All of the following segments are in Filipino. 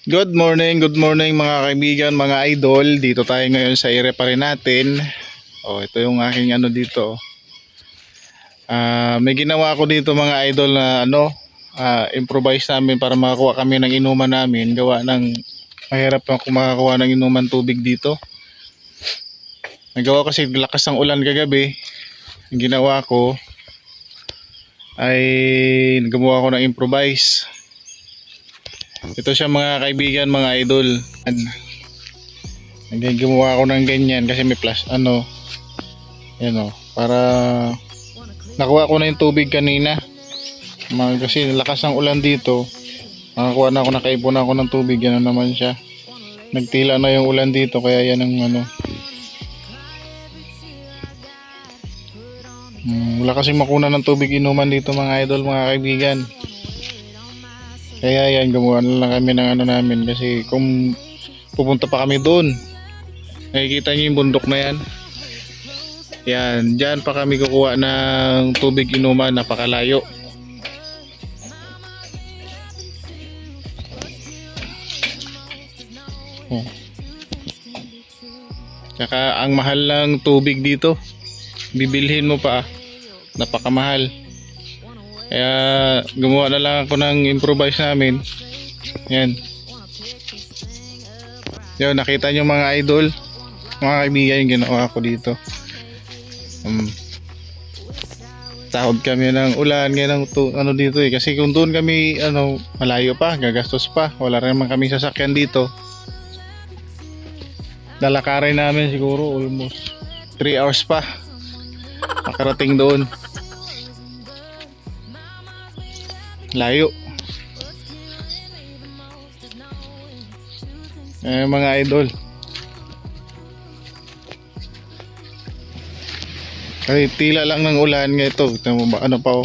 Good morning mga kaibigan, mga idol. Dito tayo ngayon sa area pa rin natin. Ito yung aking ano dito. May ginawa ako dito mga idol na improvise namin para makakuha kami ng inuman namin. Gawa ng mahirap na makakuha ng inuman tubig dito. Nagawa kasi lakas ng ulan kagabi. Ang ginawa ko ay gumawa ko ng improvise. Ito siya mga kaibigan, mga idol. Gumawa ako ng ganyan kasi may plus para nakuha ko na yung tubig kanina. Kasi lakas ng ulan dito. Nakakuha na ako, nakaipon ako ng tubig. Yan na naman siya. Nagtila na yung ulan dito kaya yan ang wala kasi makuna ng tubig inuman dito mga idol, mga kaibigan. Kaya yan, gumawa na lang kami ng namin kasi kung pupunta pa kami doon, nakikita nyo yung bundok na yan. Yan, dyan pa kami kukuha ng tubig inuman, napakalayo. Tsaka ang mahal ng tubig dito, bibilhin mo pa, napakamahal. Kaya gumawa na lang ako ng improvise namin. Yan. Yun, nakita nyo mga idol, mga kaibigan, yung ginawa ko dito. Sahod kami ng ulan ngayon dito kasi kung doon kami malayo pa, gagastos pa, wala rin naman kami sasakyan dito. Lalakarin namin siguro almost 3 hours pa makarating doon. Layo. Mga idol, ay tila lang ng ulan nga ito. Ano pa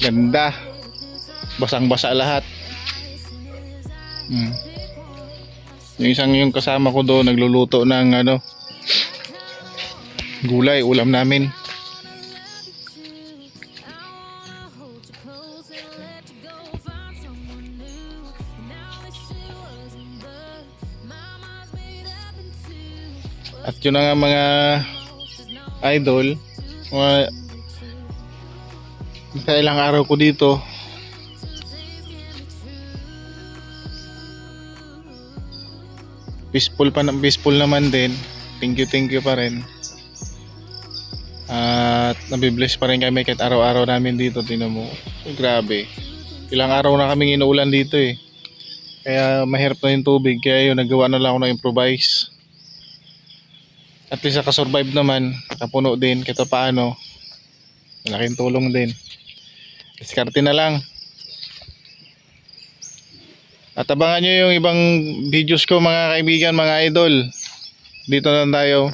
ganda, basang basa lahat. Yung kasama ko doon nagluluto ng gulay, ulam namin. At yun na nga mga idol, sa ilang araw ko dito, peaceful naman din. Thank you pa rin. At nabibless pa rin kami kahit araw-araw namin dito. Tingnan mo, grabe, ilang araw na kaming inuulan dito kaya mahirap na yung tubig. Kaya yun, nagawa na lang ako ng improvise. At least nakasurvive naman, nakapuno din kahit paano. Malaking tulong din. Diskarte na lang. At abangan nyo yung ibang videos ko mga kaibigan, mga idol. Dito na tayo.